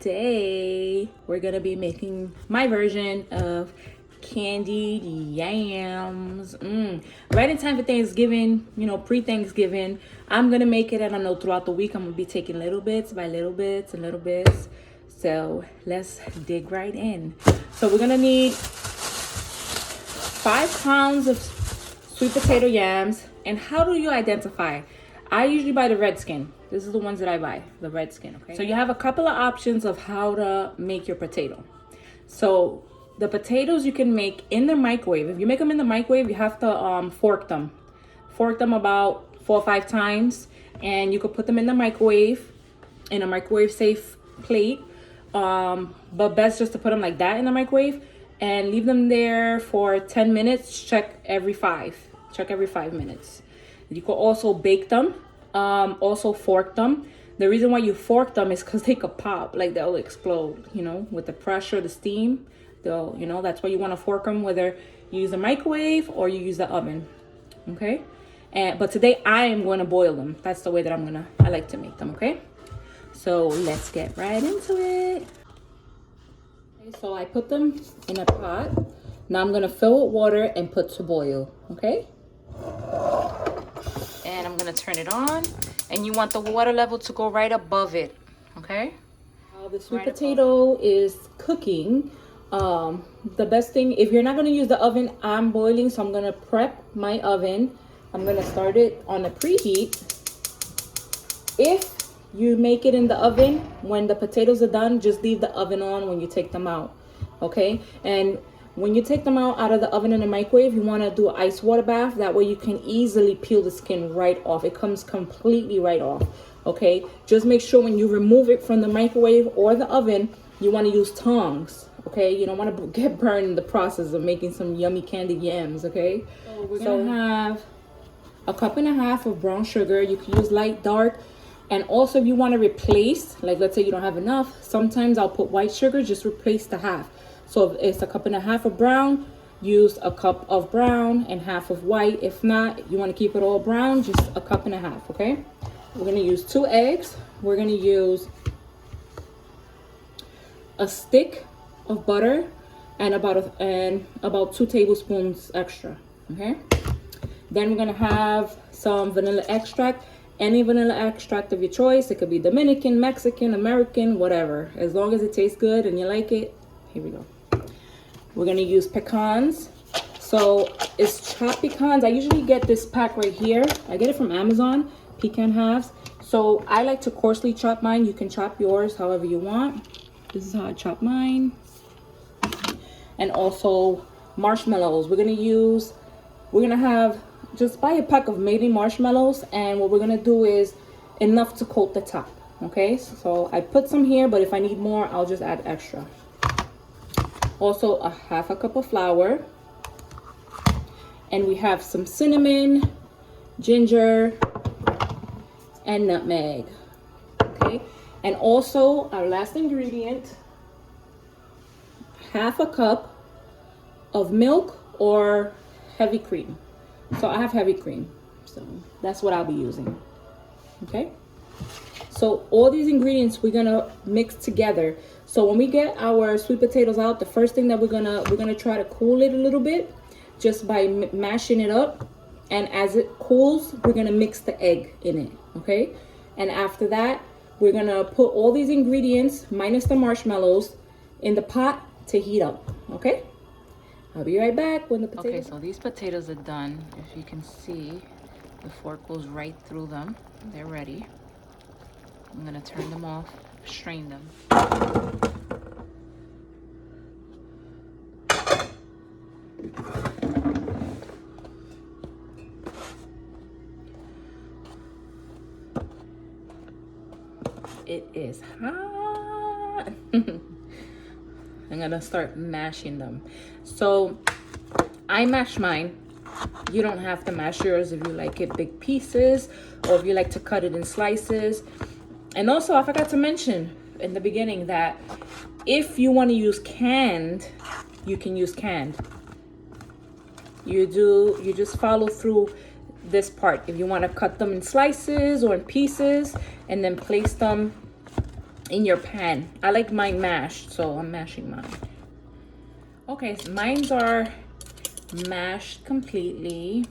today we're gonna be making my version of candied yams. Right in time for Thanksgiving, you know, pre-Thanksgiving. I'm gonna make it, and I know throughout the week I'm gonna be taking little bits by little bits and little bits. So let's dig right in. So we're gonna need 5 pounds of sweet potato yams. And how do you identify? I usually buy the red skin. This is the ones that I buy, the red skin, okay? So you have a couple of options of how to make your potato. So the potatoes you can make in the microwave. If you make them in the microwave, you have to fork them. Fork them about 4 or 5 times. And you could put them in the microwave, in a microwave safe plate. But best just to put them like that in the microwave and leave them there for 10 minutes. Check every 5 minutes. You could also bake them, also fork them. The reason why you fork them is because they could pop, like they'll explode, you know, with the pressure, the steam. They'll, you know, that's why you want to fork them, whether you use the microwave or you use the oven, okay? But today I am going to boil them. That's the way that I like to make them, okay? So let's get right into it. Okay, so I put them in a pot. Now I'm going to fill with water and put to boil, okay? And I'm going to turn it on. And you want the water level to go right above it, okay? While the sweet potato is cooking, the best thing, if you're not going to use the oven, I'm boiling, so I'm going to prep my oven. I'm going to start it on a preheat. If you make it in the oven, when the potatoes are done, just leave the oven on when you take them out, okay? And when you take them out of the oven in the microwave, you want to do an ice water bath. That way you can easily peel the skin right off. It comes completely right off, okay? Just make sure when you remove it from the microwave or the oven, you want to use tongs, okay? You don't want to get burned in the process of making some yummy candied yams, okay? So we're going to have a 1.5 cups of brown sugar. You can use light, dark. And also if you want to replace, like let's say you don't have enough, sometimes I'll put white sugar, just replace the half. So if it's a 1.5 cups of brown, use a cup of brown and half of white. If not, you want to keep it all brown, just a 1.5 cups, okay? We're going to use 2 eggs. We're going to use a stick of butter and about 2 tablespoons extra, okay? Then we're going to have some vanilla extract. Any vanilla extract of your choice. It could be Dominican, Mexican, American, whatever. As long as it tastes good and you like it. Here we go. We're going to use pecans. So it's chopped pecans. I usually get this pack right here. I get it from Amazon, pecan halves. So I like to coarsely chop mine. You can chop yours however you want. This is how I chop mine. And also marshmallows. We're going to have, just buy a pack of maybe marshmallows, and what we're gonna do is enough to coat the top, okay? So I put some here, but if I need more, I'll just add extra. Also a 1/2 cup of flour, and we have some cinnamon, ginger, and nutmeg, okay? And also our last ingredient, 1/2 cup of milk or heavy cream. So I have heavy cream, so that's what I'll be using, okay? So all these ingredients we're gonna mix together. So when we get our sweet potatoes out, the first thing that we're gonna try to cool it a little bit, just by mashing it up. And as it cools, we're gonna mix the egg in it, okay? And after that, we're gonna put all these ingredients minus the marshmallows in the pot to heat up, okay? I'll be right back when the potatoes... Okay, so these potatoes are done. If you can see, the fork goes right through them. They're ready. I'm gonna turn them off, strain them. It is hot. I'm gonna start mashing them. So I mash mine. You don't have to mash yours if you like it big pieces or if you like to cut it in slices. And also I forgot to mention in the beginning that if you want to use canned, you can use canned. You just follow through this part. If you want to cut them in slices or in pieces and then place them in your pan. I like mine mashed, so I'm mashing mine. Okay, so mines are mashed completely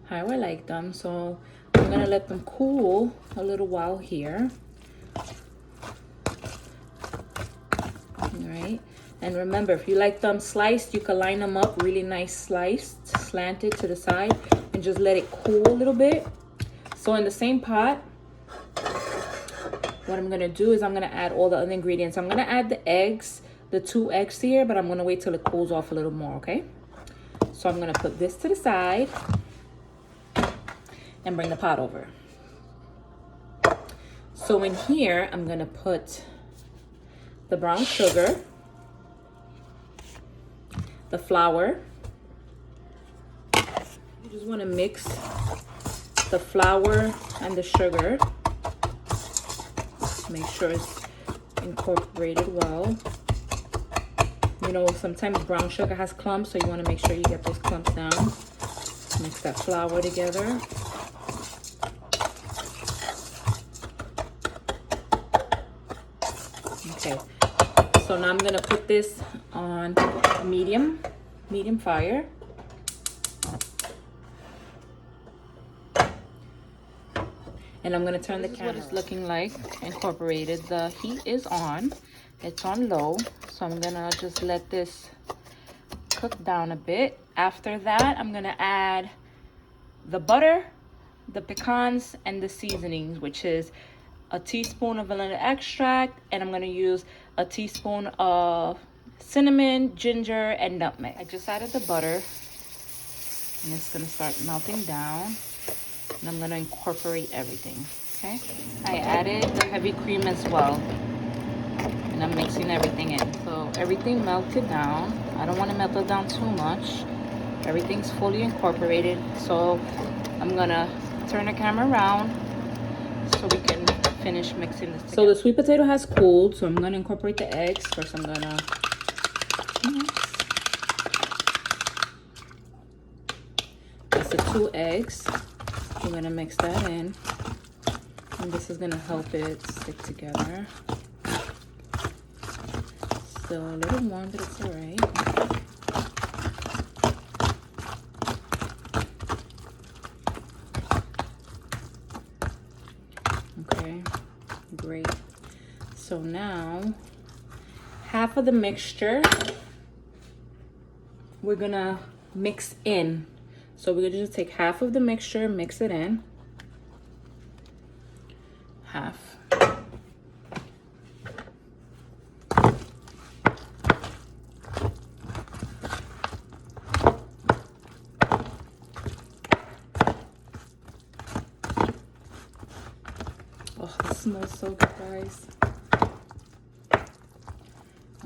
how I like them, so I'm gonna let them cool a little while here. All right, and remember, if you like them sliced, you can line them up really nice, sliced, slanted to the side, and just let it cool a little bit. So in the same pot, what I'm gonna do is I'm gonna add all the other ingredients. I'm gonna add the eggs, the 2 eggs here, but I'm gonna wait till it cools off a little more, okay? So I'm gonna put this to the side and bring the pot over. So in here, I'm gonna put the brown sugar, the flour. You just wanna mix the flour and the sugar. Make sure it's incorporated well. You know, sometimes brown sugar has clumps, so you want to make sure you get those clumps down. Mix that flour together. Okay, so now I'm gonna put this on medium fire. And I'm gonna turn the camera. This is what it's looking like incorporated. The heat is on. It's on low. So I'm gonna just let this cook down a bit. After that, I'm gonna add the butter, the pecans, and the seasonings, which is a teaspoon of vanilla extract, and I'm gonna use a teaspoon of cinnamon, ginger, and nutmeg. I just added the butter, and it's gonna start melting down. And I'm gonna incorporate everything, okay? I added the heavy cream as well. And I'm mixing everything in. So everything melted down. I don't want to melt it down too much. Everything's fully incorporated. So I'm gonna turn the camera around so we can finish mixing this together. So the sweet potato has cooled, so I'm gonna incorporate the eggs. First I'm gonna mix. That's the 2 eggs. We're gonna mix that in. And this is gonna help it stick together. Still a little warm, but it's all right. Okay, great. So now, half of the mixture, we're gonna mix in. So we're gonna just take half of the mixture, mix it in. Half. Oh, it smells so good, guys.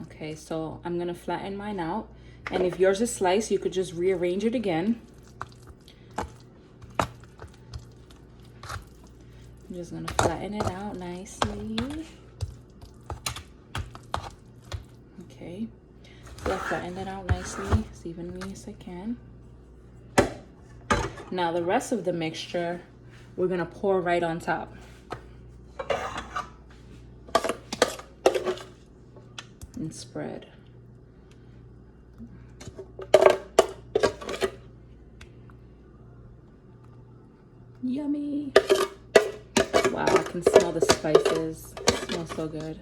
Okay, so I'm gonna flatten mine out. And if yours is sliced, you could just rearrange it again. I'm just gonna flatten it out nicely. Okay, so I flattened it out nicely, as evenly as I can. Now the rest of the mixture, we're gonna pour right on top. And spread. Yummy. Wow, I can smell the spices. It smells so good.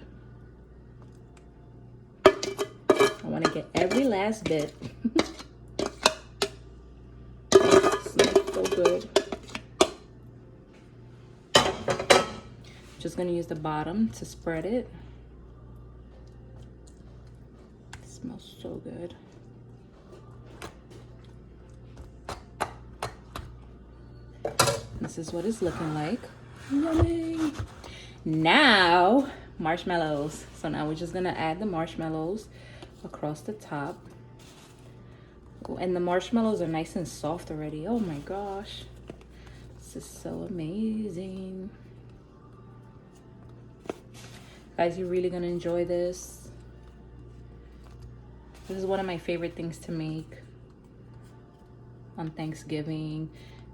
I want to get every last bit. It smells so good. Just going to use the bottom to spread it. It smells so good. This is what it's looking like. Yummy. Now, marshmallows. So now we're just gonna add the marshmallows across the top. Oh, and the marshmallows are nice and soft already. Oh my gosh. This is so amazing. Guys, you're really gonna enjoy this. This is one of my favorite things to make on Thanksgiving.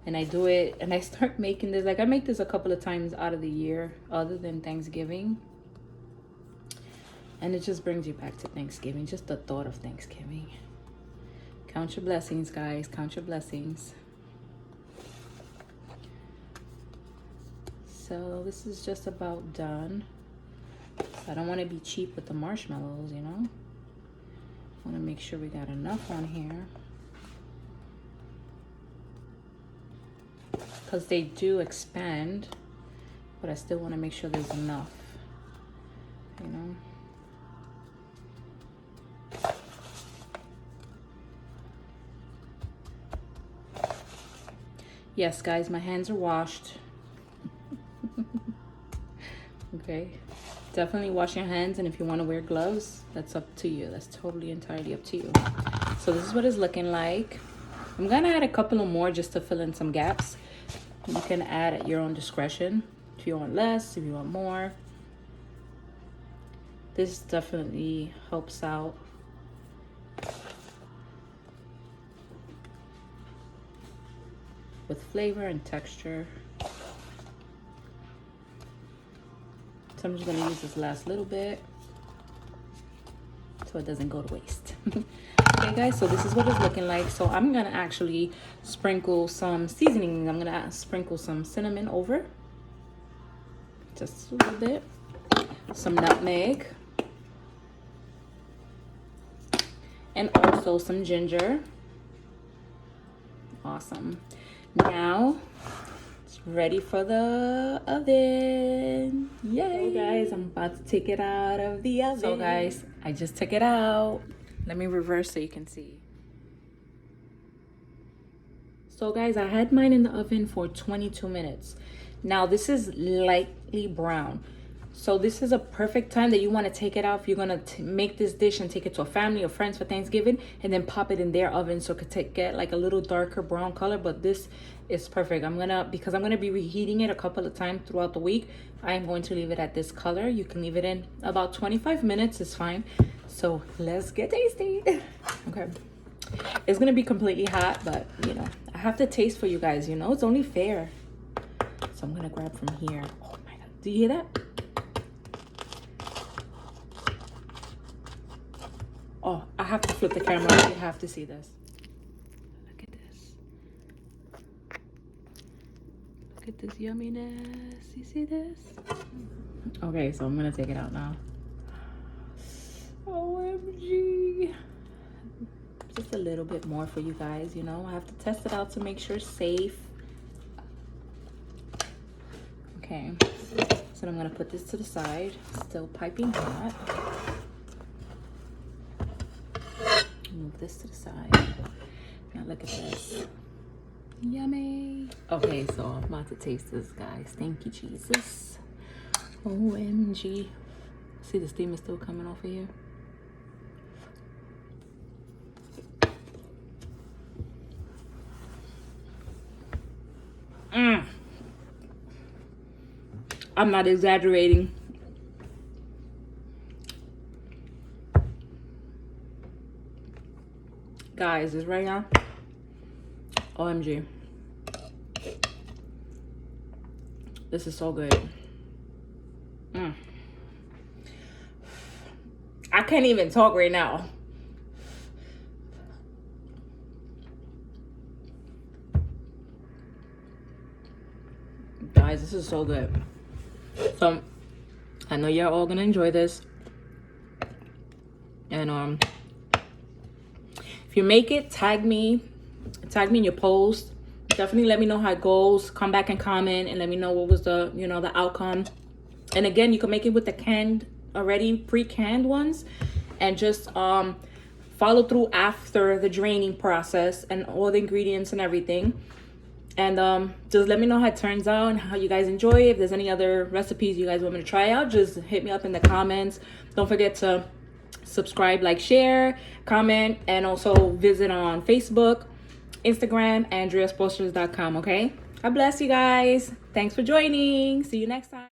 And I do it, and I start making this, like I make this a couple of times out of the year, other than Thanksgiving. And it just brings you back to Thanksgiving, just the thought of Thanksgiving. Count your blessings, guys. Count your blessings. So this is just about done. I don't want to be cheap with the marshmallows, you know. I want to make sure we got enough on here. Because they do expand, but I still want to make sure there's enough, you know. Yes, guys, my hands are washed. Okay, definitely wash your hands, and if you want to wear gloves, that's up to you. That's totally entirely up to you. So this is what it's looking like. I'm gonna add a couple of more just to fill in some gaps. You can add at your own discretion if you want less, if you want more. This definitely helps out. With flavor and texture. So I'm just gonna use this last little bit so it doesn't go to waste. Okay guys, so this is what it's looking like. So I'm gonna actually sprinkle some seasoning. I'm gonna sprinkle some cinnamon over, just a little bit, some nutmeg, and also some ginger. Awesome. Now it's ready for the oven. Yay! So guys, I'm about to take it out of the oven. So guys, I just took it out. Let me reverse so you can see. So guys, I had mine in the oven for 22 minutes. Now this is lightly brown. So this is a perfect time that you want to take it out if you're going to make this dish and take it to a family or friends for Thanksgiving, and then pop it in their oven so it could get like a little darker brown color. But this is perfect. Because I'm going to be reheating it a couple of times throughout the week, I'm going to leave it at this color. You can leave it in about 25 minutes. It's fine. So let's get tasty. Okay. It's going to be completely hot, but you know, I have to taste for you guys, you know, it's only fair. So I'm going to grab from here. Oh my God. Do you hear that? Oh, I have to flip the camera. You have to see this. Look at this. Look at this yumminess. You see this? Okay, so I'm gonna take it out now. OMG. Just a little bit more for you guys, you know. I have to test it out to make sure it's safe. Okay. So I'm gonna put this to the side. Still piping hot. Move this to the side. Now look at this. Yummy. Okay, so I'm about to taste this, guys. Thank you, Jesus. OMG. See, the steam is still coming off of here. I'm not exaggerating. Guys, this right now, OMG. This is so good. I can't even talk right now. Guys, this is so good. So, I know you're all gonna enjoy this. And if you make it, tag me in your post. Definitely let me know how it goes. Come back and comment and let me know what was the, you know, the outcome. And again, you can make it with the already pre-canned ones, and just follow through after the draining process and all the ingredients and everything. And just let me know how it turns out and how you guys enjoy it. If there's any other recipes you guys want me to try out, just hit me up in the comments. Don't forget to subscribe, like, share, comment, and also visit on Facebook, Instagram, andreasposters.com. Okay, God bless you guys. Thanks for joining. See you next time.